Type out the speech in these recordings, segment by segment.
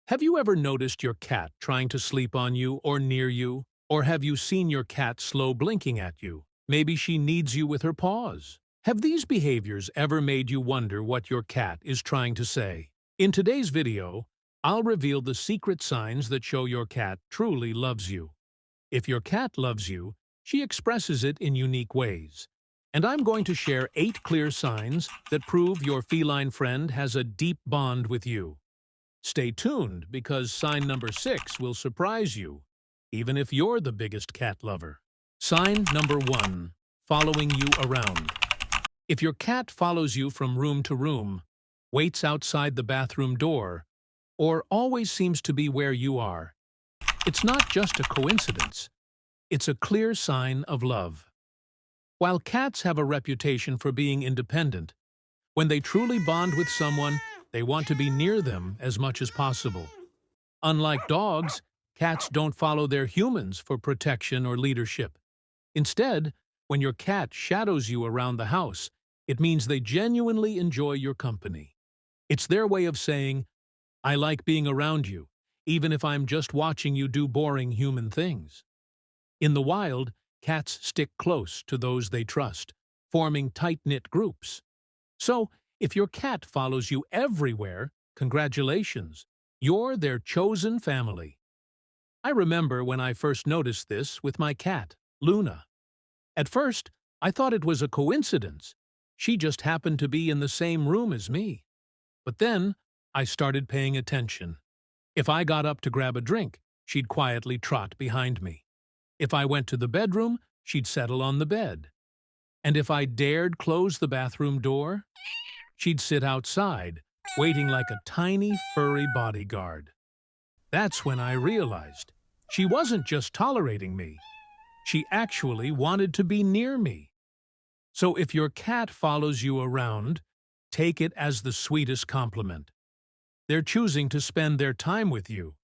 Have you ever noticed your cat trying to sleep on you or near you? Or have you seen your cat slow blinking at you? Maybe she needs you with her paws. Have these behaviors ever made you wonder what your cat is trying to say? In today's video, I'll reveal the secret signs that show your cat truly loves you. If your cat loves you, she expresses it in unique ways. And I'm going to share 8 clear signs that prove your feline friend has a deep bond with you. Stay tuned because sign number 6 will surprise you, even if you're the biggest cat lover. Sign number 1, following you around. If your cat follows you from room to room, waits outside the bathroom door, or always seems to be where you are, it's not just a coincidence. It's a clear sign of love. While cats have a reputation for being independent, when they truly bond with someone, they want to be near them as much as possible. Unlike dogs, cats don't follow their humans for protection or leadership. Instead, when your cat shadows you around the house, it means they genuinely enjoy your company. It's their way of saying, "I like being around you, even if I'm just watching you do boring human things." In the wild, cats stick close to those they trust, forming tight-knit groups. So, if your cat follows you everywhere, congratulations, you're their chosen family. I remember when I first noticed this with my cat, Luna. At first, I thought it was a coincidence. She just happened to be in the same room as me. But then, I started paying attention. If I got up to grab a drink, she'd quietly trot behind me. If I went to the bedroom, she'd settle on the bed. And if I dared close the bathroom door, she'd sit outside, waiting like a tiny, furry bodyguard. That's when I realized she wasn't just tolerating me. She actually wanted to be near me. So if your cat follows you around, take it as the sweetest compliment. They're choosing to spend their time with you,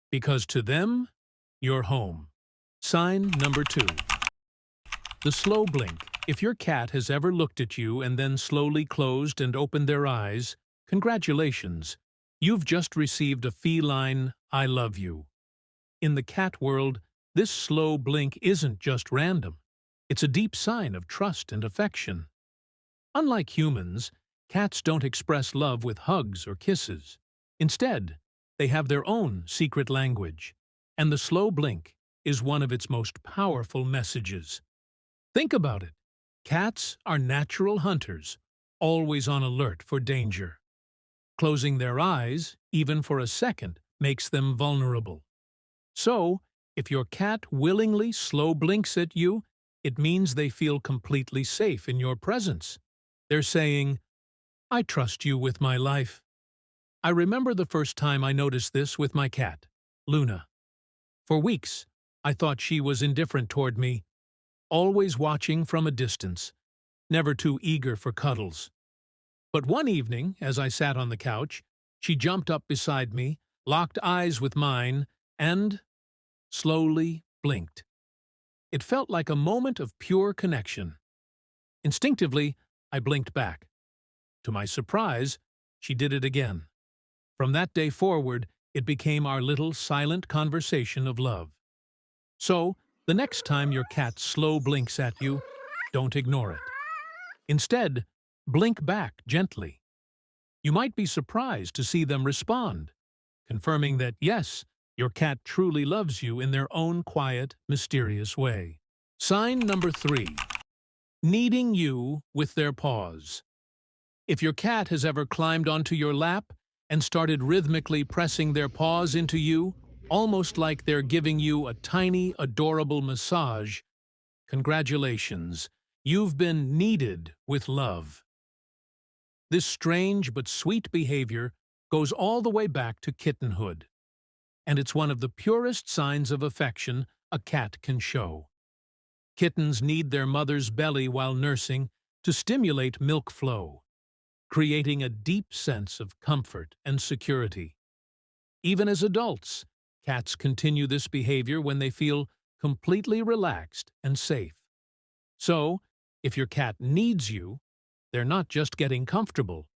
because to them, you're home. Sign number 2. The slow blink. If your cat has ever looked at you and then slowly closed and opened their eyes, congratulations. You've just received a feline "I love you." In the cat world, this slow blink isn't just random. It's a deep sign of trust and affection. Unlike humans, cats don't express love with hugs or kisses. Instead, they have their own secret language, and the slow blink is one of its most powerful messages. Think about it. Cats are natural hunters, always on alert for danger. Closing their eyes, even for a second, makes them vulnerable. So, if your cat willingly slow blinks at you, it means they feel completely safe in your presence. They're saying, "I trust you with my life." I remember the first time I noticed this with my cat, Luna. For weeks, I thought she was indifferent toward me, always watching from a distance, never too eager for cuddles. But one evening, as I sat on the couch, she jumped up beside me, locked eyes with mine, and slowly blinked. It felt like a moment of pure connection. Instinctively, I blinked back. To my surprise, she did it again. From that day forward, it became our little silent conversation of love. So, the next time your cat slow blinks at you, don't ignore it. Instead, blink back gently. You might be surprised to see them respond, confirming that, yes, your cat truly loves you in their own quiet, mysterious way. Sign number 3. Kneading you with their paws. If your cat has ever climbed onto your lap and started rhythmically pressing their paws into you, almost like they're giving you a tiny, adorable massage, congratulations, you've been kneaded with love. This strange but sweet behavior goes all the way back to kittenhood, and it's one of the purest signs of affection a cat can show. Kittens need their mother's belly while nursing to stimulate milk flow, creating a deep sense of comfort and security. Even as adults, cats continue this behavior when they feel completely relaxed and safe. So, if your cat needs you, they're not just getting comfortable,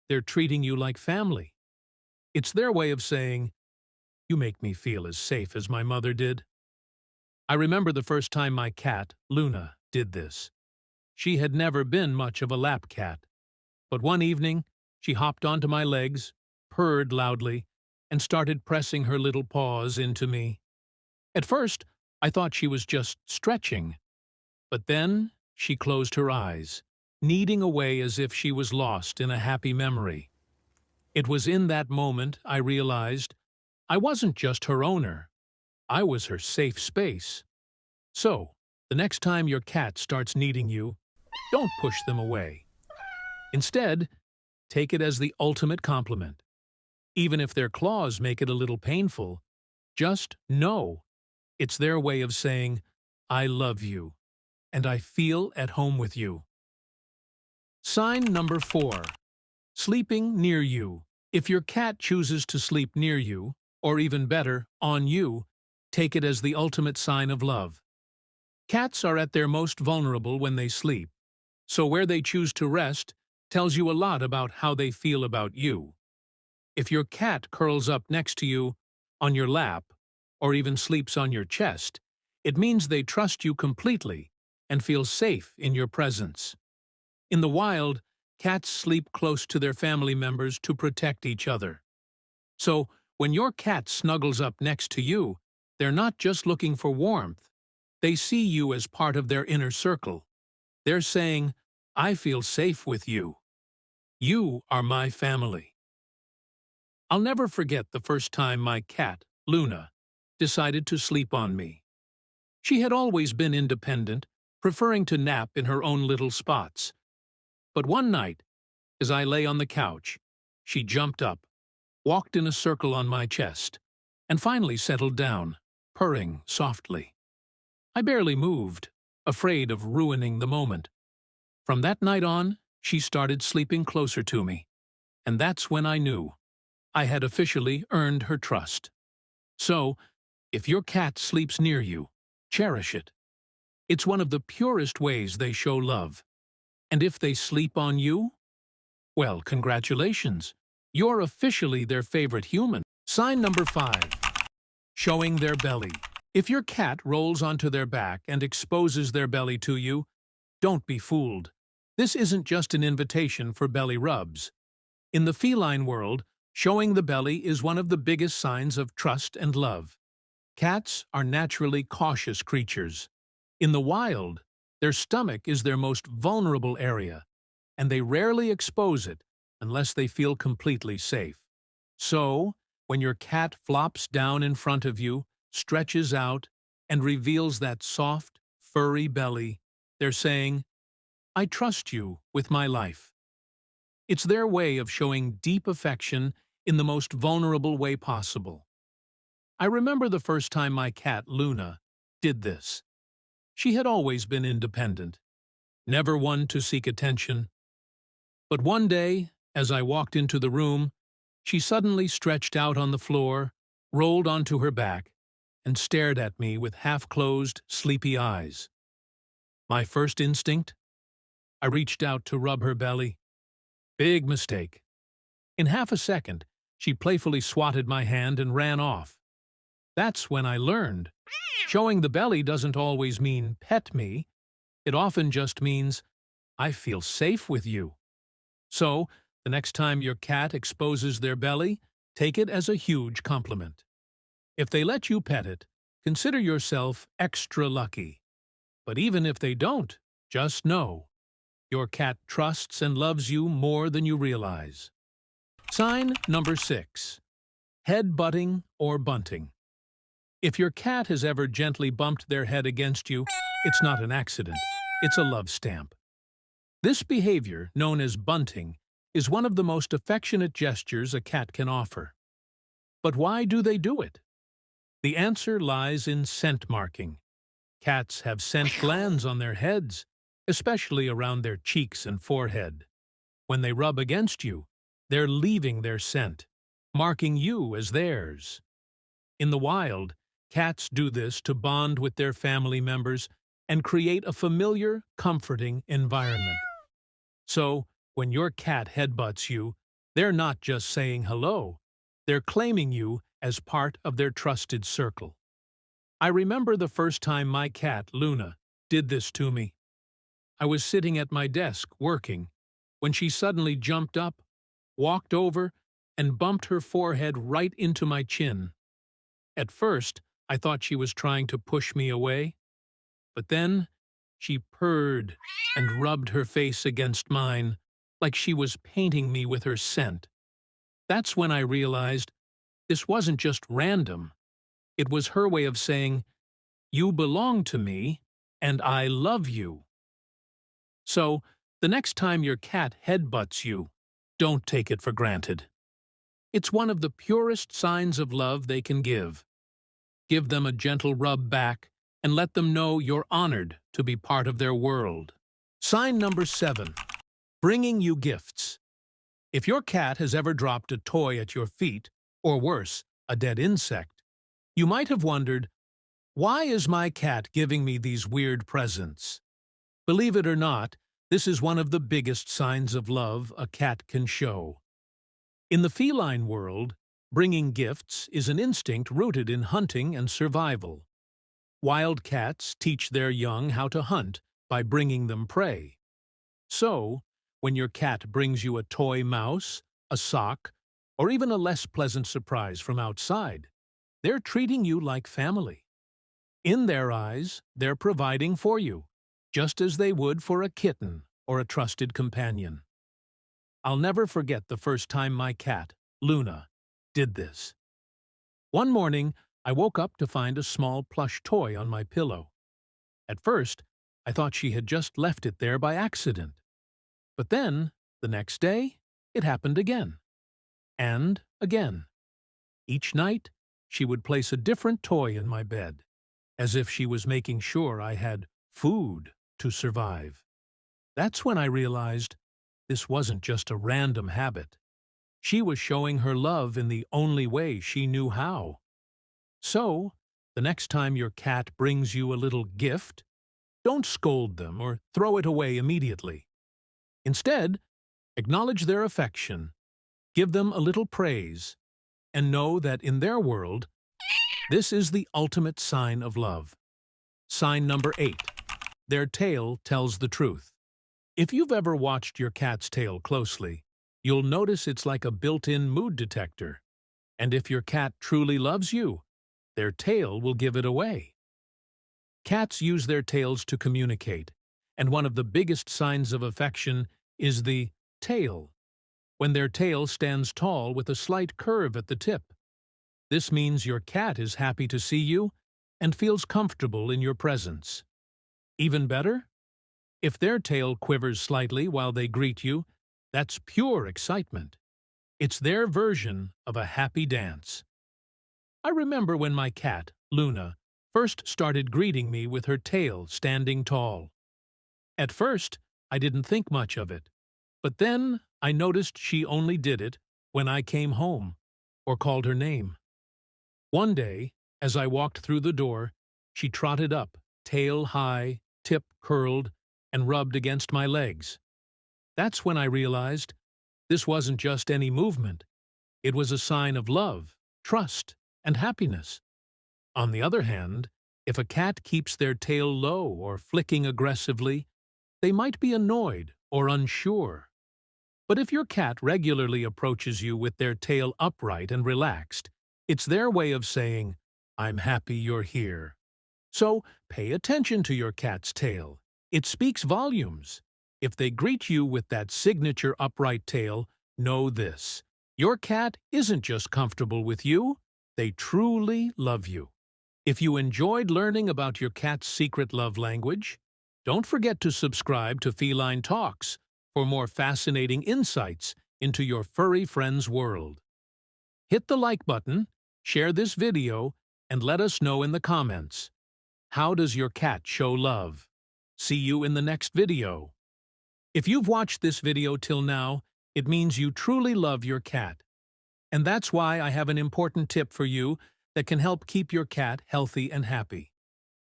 they're treating you like family. It's their way of saying, You make me feel as safe as my mother did. I remember the first time my cat, Luna, did this. She had never been much of a lap cat, but one evening she hopped onto my legs, purred loudly, and started pressing her little paws into me. At first, I thought she was just stretching, but then she closed her eyes, kneading away as if she was lost in a happy memory. It was in that moment I realized I wasn't just her owner, I was her safe space. So, the next time your cat starts needing you, don't push them away. Instead, take it as the ultimate compliment. Even if their claws make it a little painful, just know it's their way of saying, I love you, and I feel at home with you. Sign number 4. Sleeping near you. If your cat chooses to sleep near you, or even better, on you, take it as the ultimate sign of love. Cats are at their most vulnerable when they sleep, so where they choose to rest tells you a lot about how they feel about you. If your cat curls up next to you, on your lap, or even sleeps on your chest, it means they trust you completely and feel safe in your presence. In the wild, cats sleep close to their family members to protect each other. So, when your cat snuggles up next to you, they're not just looking for warmth. They see you as part of their inner circle. They're saying, I feel safe with you. You are my family. I'll never forget the first time my cat, Luna, decided to sleep on me. She had always been independent, preferring to nap in her own little spots. But one night, as I lay on the couch, she jumped up, walked in a circle on my chest, and finally settled down, purring softly. I barely moved, afraid of ruining the moment. From that night on, she started sleeping closer to me, and that's when I knew I had officially earned her trust. So, if your cat sleeps near you, cherish it. It's one of the purest ways they show love. And if they sleep on you, well, congratulations. You're officially their favorite human. Sign number 5. Showing their belly. If your cat rolls onto their back and exposes their belly to you, don't be fooled. This isn't just an invitation for belly rubs. In the feline world, showing the belly is one of the biggest signs of trust and love. Cats are naturally cautious creatures. In the wild, their stomach is their most vulnerable area, and they rarely expose it unless they feel completely safe. So, when your cat flops down in front of you, stretches out, and reveals that soft, furry belly, they're saying, I trust you with my life. It's their way of showing deep affection in the most vulnerable way possible. I remember the first time my cat, Luna, did this. She had always been independent, never one to seek attention. But one day, as I walked into the room, she suddenly stretched out on the floor, rolled onto her back, and stared at me with half-closed, sleepy eyes. My first instinct? I reached out to rub her belly. Big mistake. In half a second, she playfully swatted my hand and ran off. That's when I learned. Showing the belly doesn't always mean pet me. It often just means, I feel safe with you. So, the next time your cat exposes their belly, take it as a huge compliment. If they let you pet it, consider yourself extra lucky. But even if they don't, just know, your cat trusts and loves you more than you realize. Sign number 6. Head-butting or bunting. If your cat has ever gently bumped their head against you, it's not an accident, it's a love stamp. This behavior, known as bunting, is one of the most affectionate gestures a cat can offer. But why do they do it? The answer lies in scent marking. Cats have scent glands on their heads, especially around their cheeks and forehead. When they rub against you, they're leaving their scent, marking you as theirs. In the wild, cats do this to bond with their family members and create a familiar, comforting environment. So, when your cat headbutts you, they're not just saying hello, they're claiming you as part of their trusted circle. I remember the first time my cat, Luna, did this to me. I was sitting at my desk working when she suddenly jumped up, walked over, and bumped her forehead right into my chin. At first, I thought she was trying to push me away, but then she purred and rubbed her face against mine, like she was painting me with her scent. That's when I realized this wasn't just random. It was her way of saying, "You belong to me, and I love you." So, the next time your cat headbutts you, don't take it for granted. It's one of the purest signs of love they can give. Give them a gentle rub back and let them know you're honored to be part of their world. Sign number 7. Bringing you gifts. If your cat has ever dropped a toy at your feet, or worse, a dead insect, you might have wondered, why is my cat giving me these weird presents? Believe it or not, this is one of the biggest signs of love a cat can show. In the feline world, bringing gifts is an instinct rooted in hunting and survival. Wild cats teach their young how to hunt by bringing them prey. So, when your cat brings you a toy mouse, a sock, or even a less pleasant surprise from outside, they're treating you like family. In their eyes, they're providing for you, just as they would for a kitten or a trusted companion. I'll never forget the first time my cat, Luna, did this. One morning, I woke up to find a small plush toy on my pillow. At first, I thought she had just left it there by accident. But then, the next day, it happened again. And again. Each night, she would place a different toy in my bed, as if she was making sure I had food to survive. That's when I realized this wasn't just a random habit. She was showing her love in the only way she knew how. So, the next time your cat brings you a little gift, don't scold them or throw it away immediately. Instead, acknowledge their affection, give them a little praise, and know that in their world, this is the ultimate sign of love. Sign number 8. Their tail tells the truth. If you've ever watched your cat's tail closely, you'll notice it's like a built-in mood detector. And if your cat truly loves you, their tail will give it away. Cats use their tails to communicate, and one of the biggest signs of affection is the tail, when their tail stands tall with a slight curve at the tip. This means your cat is happy to see you and feels comfortable in your presence. Even better, if their tail quivers slightly while they greet you, that's pure excitement. It's their version of a happy dance. I remember when my cat, Luna, first started greeting me with her tail standing tall. At first, I didn't think much of it, but then I noticed she only did it when I came home or called her name. One day, as I walked through the door, she trotted up, tail high, tip curled, and rubbed against my legs. That's when I realized this wasn't just any movement. It was a sign of love, trust, and happiness. On the other hand, if a cat keeps their tail low or flicking aggressively, they might be annoyed or unsure. But if your cat regularly approaches you with their tail upright and relaxed, it's their way of saying, "I'm happy you're here." So pay attention to your cat's tail. It speaks volumes. If they greet you with that signature upright tail, know this: your cat isn't just comfortable with you, they truly love you. If you enjoyed learning about your cat's secret love language, don't forget to subscribe to Feline Talks for more fascinating insights into your furry friend's world. Hit the like button, share this video, and let us know in the comments. How does your cat show love? See you in the next video. If you've watched this video till now, it means you truly love your cat. And that's why I have an important tip for you that can help keep your cat healthy and happy.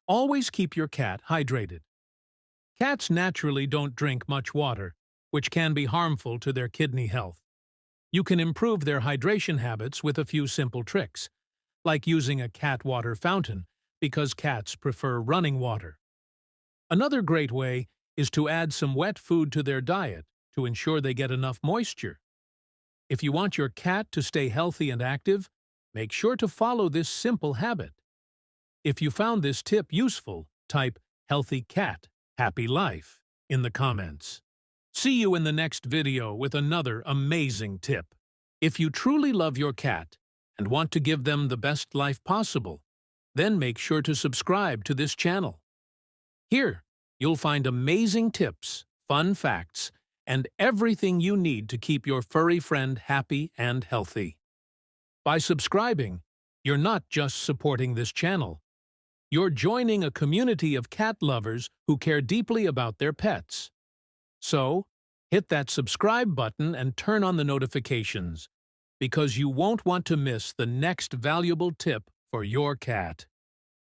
Always keep your cat hydrated. Cats naturally don't drink much water, which can be harmful to their kidney health. You can improve their hydration habits with a few simple tricks, like using a cat water fountain because cats prefer running water. Another great way is to add some wet food to their diet to ensure they get enough moisture. If you want your cat to stay healthy and active, make sure to follow this simple habit. If you found this tip useful, type "Healthy Cat, Happy Life" in the comments. See you in the next video with another amazing tip. If you truly love your cat and want to give them the best life possible, then make sure to subscribe to this channel. Here, you'll find amazing tips, fun facts, and everything you need to keep your furry friend happy and healthy. By subscribing, you're not just supporting this channel. You're joining a community of cat lovers who care deeply about their pets. So, hit that subscribe button and turn on the notifications, because you won't want to miss the next valuable tip for your cat.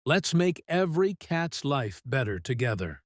Let's make every cat's life better together.